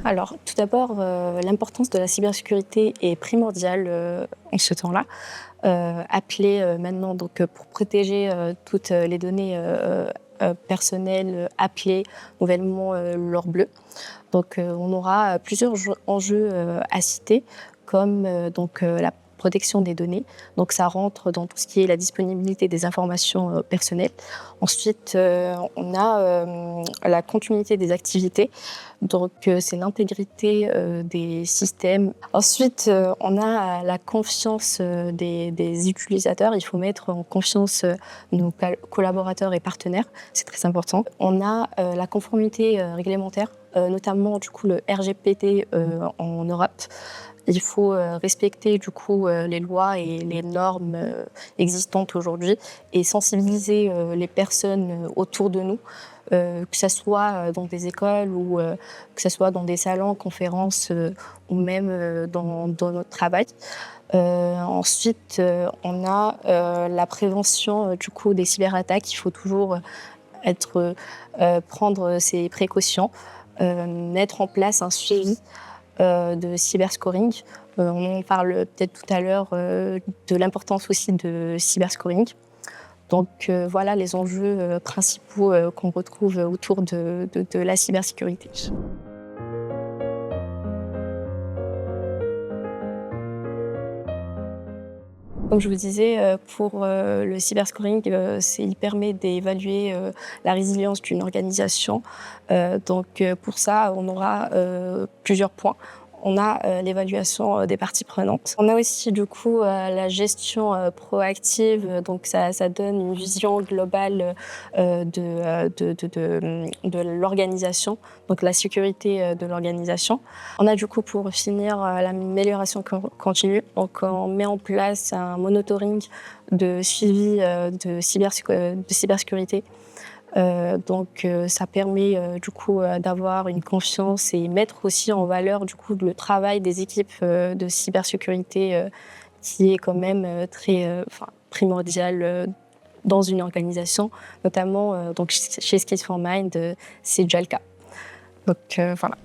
Alors, tout d'abord, l'importance de la cybersécurité est primordiale, en ce temps-là. Appelée, maintenant pour protéger, toutes, les données, personnelles, appelées nouvellement, l'or bleu. On aura plusieurs enjeux, à citer comme, la protection des données. Donc ça rentre dans tout ce qui est la disponibilité des informations, personnelles. Ensuite, on a, la continuité des activités. C'est l'intégrité, des systèmes. Ensuite, on a la confiance, des utilisateurs. Il faut mettre en confiance, nos collaborateurs et partenaires. C'est très important. On a, la conformité, réglementaire, notamment du coup le RGPD, en Europe. Il faut, respecter du coup, les lois et les normes, existantes aujourd'hui et sensibiliser, les personnes, autour de nous, que ça soit, dans des écoles ou, que ça soit dans des salons, conférences, ou même, dans notre travail. Ensuite, on a, la prévention, du coup des cyberattaques. Il faut toujours, être, prendre ses précautions, mettre en place un suivi, de cyberscoring. On en parle peut-être tout à l'heure, de l'importance aussi de cyberscoring. Voilà les enjeux, principaux, qu'on retrouve autour de la cybersécurité. Comme je vous disais, pour, le cyberscoring, il permet d'évaluer, la résilience d'une organisation. Pour ça, on aura, plusieurs points. On a, l'évaluation, des parties prenantes. On a aussi du coup, la gestion, proactive, ça donne une vision globale, de l'organisation, donc la sécurité, de l'organisation. On a du coup pour finir, l'amélioration continue. Donc on met en place un monitoring de suivi, de cybersécurité. Ça permet, du coup, d'avoir une confiance et mettre aussi en valeur du coup le travail des équipes, de cybersécurité, qui est quand même, primordial, dans une organisation, notamment chez Skills for Mind, c'est déjà le cas. Voilà.